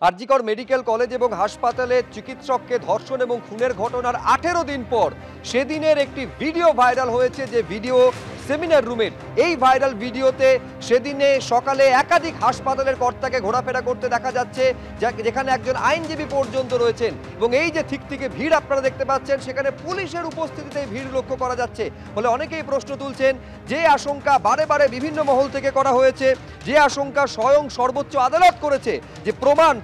RG Kar medical college এবং হাসপাতালে চিকিৎসককে ধর্ষণ এবং খুনের ঘটনার 18 দিন পর সেদিনের একটি ভিডিও ভাইরাল হয়েছে, যে ভিডিও সেমিনার রুমের। এই ভাইরাল ভিডিওতে সেদিনে সকালে একাধিক হাসপাতালের কর্তাকে ঘোরাফেরা করতে দেখা যাচ্ছে, যেখানে একজন আইনজীবী পর্যন্ত রয়েছেন। এবং এই যে ঠিক থেকে ভিড় আপনারা দেখতে পাচ্ছেন, সেখানে পুলিশের উপস্থিতিতে ভিড় লক্ষ্য করা যাচ্ছে। ফলে অনেকেই প্রশ্ন তুলছেন, যে আশঙ্কা বারে বারে বিভিন্ন মহল থেকে করা হয়েছে, যে আশঙ্কা স্বয়ং সর্বোচ্চ আদালত করেছে, যে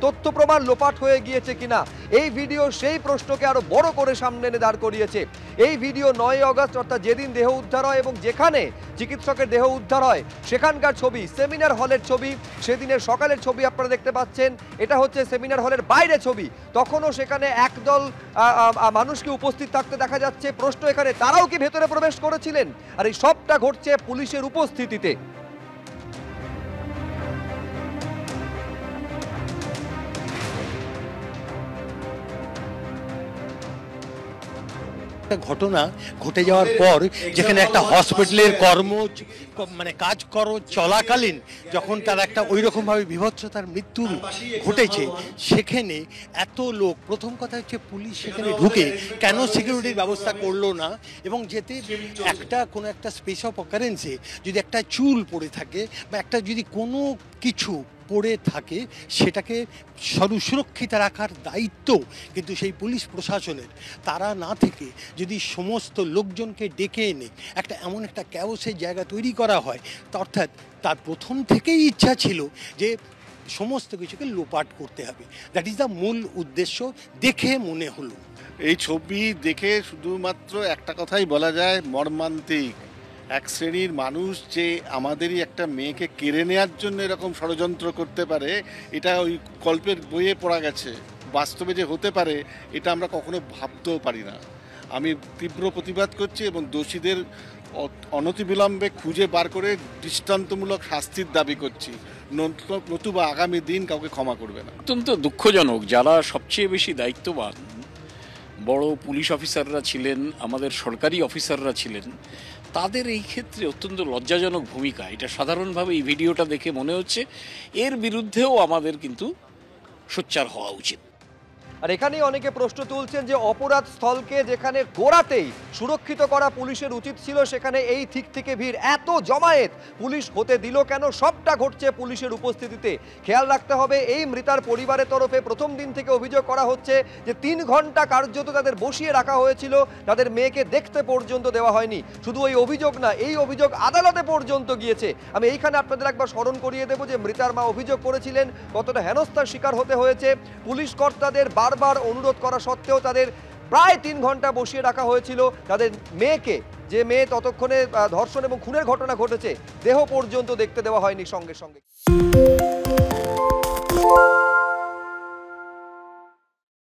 তথ্য প্রমাণ লোপাট হয়ে গিয়েছে কিনা, এই ভিডিও সেই প্রশ্নকে আরো বড় করে সামনে এনে দাঁড় করিয়েছে। এই ভিডিও 9 আগস্ট অর্থাৎ যেদিন দেহ উদ্ধার হয় এবং যেখানে চিকিৎসকের দেহ উদ্ধার হয় সেখানকার ছবি, সেমিনার হলের ছবি, সেদিনের সকালের ছবি আপনারা দেখতে পাচ্ছেন। এটা হচ্ছে সেমিনার হলের বাইরে ছবি। তখনও সেখানে একদল মানুষকে উপস্থিত থাকতে দেখা যাচ্ছে। প্রশ্ন এখানে, তারাও কি ভেতরে প্রবেশ করেছিলেন? আর এই সবটা ঘটছে পুলিশের উপস্থিতিতে। ঘটনা ঘটে যাওয়ার পর যেখানে একটা হসপিটালের কাজ চলাকালীন যখন তার একটা ওই রকমভাবে বিভৎসতার মৃত্যু ঘটেছে, সেখানে এত লোক, প্রথম কথা হচ্ছে পুলিশ সেখানে ঢুকে কেন সিকিউরিটির ব্যবস্থা করলো না, এবং যেতে কোনো একটা স্পেস অফ অকারেন্সে যদি একটা চুল পড়ে থাকে বা একটা যদি কোনো কিছু পড়ে থাকে, সেটাকে সুরক্ষিত রাখার দায়িত্ব কিন্তু সেই পুলিশ প্রশাসনের। তারা না থেকে যদি সমস্ত লোকজনকে ডেকে এনে এমন একটা ক্যাওসের জায়গা তৈরি করা হয়, অর্থাৎ তার প্রথম থেকেই ইচ্ছা ছিল যে সমস্ত কিছুকে লোপাট করতে হবে। দ্যাট ইজ দ্য মূল উদ্দেশ্য। দেখে মনে হলো, এই ছবি দেখে শুধুমাত্র একটা কথাই বলা যায়, মর্মান্তিক। এক শ্রেণীর মানুষ যে আমাদেরই একটা মেয়েকে কেড়ে নেওয়ার জন্য এরকম ষড়যন্ত্র করতে পারে, এটা ওই গল্পের বইয়ে পড়া গেছে। বাস্তবে যে হতে পারে এটা আমরা কখনো ভাবতেও পারি না। আমি তীব্র প্রতিবাদ করছি এবং দোষীদের অনতিবিলম্বে খুঁজে বার করে দৃষ্টান্তমূলক শাস্তির দাবি করছি, নতুবা আগামী দিন কাউকে ক্ষমা করবে না। অত্যন্ত দুঃখজনক। যারা সবচেয়ে বেশি দায়িত্ববান বড় পুলিশ অফিসাররা ছিলেন, আমাদের সরকারি অফিসাররা ছিলেন, তাদের এই ক্ষেত্রে অত্যন্ত লজ্জাজনক ভূমিকা। এটা সাধারণভাবে এই ভিডিওটা দেখে মনে হচ্ছে এর বিরুদ্ধেও আমাদের কিন্তু সোচ্চার হওয়া উচিত। আর এখানেই অনেকে প্রশ্ন তুলছেন যে অপরাধ স্থলকে যেখানে গোড়াতেই সুরক্ষিত করা পুলিশের উচিত ছিল, সেখানে এই ঠিক থেকে ভিড়, এত জমায়েত পুলিশ হতে দিল কেন? সবটা ঘটছে পুলিশের উপস্থিতিতে। খেয়াল রাখতে হবে, এই মৃতার পরিবারের তরফে প্রথম দিন থেকে অভিযোগ করা হচ্ছে যে 3 ঘন্টা কার্যত তাদের বসিয়ে রাখা হয়েছিল, তাদের মেয়েকে দেখতে পর্যন্ত দেওয়া হয়নি। শুধু ওই অভিযোগ না, এই অভিযোগ আদালতে পর্যন্ত গিয়েছে। আমি এইখানে আপনাদের একবার স্মরণ করিয়ে দেব যে মৃতার মা অভিযোগ করেছিলেন কতটা হেনস্থার শিকার হতে হয়েছে। পুলিশ কর্তাদের বারবার অনুরোধ করা সত্ত্বেও তাদের প্রায় 3 ঘন্টা বসিয়ে রাখা হয়েছিল। তাদের মেয়েকে, যে মেয়ে ততক্ষণে ধর্ষণ এবং খুনের ঘটনা ঘটেছে, দেহ পর্যন্ত দেখতে দেওয়া হয়নি সঙ্গে সঙ্গে।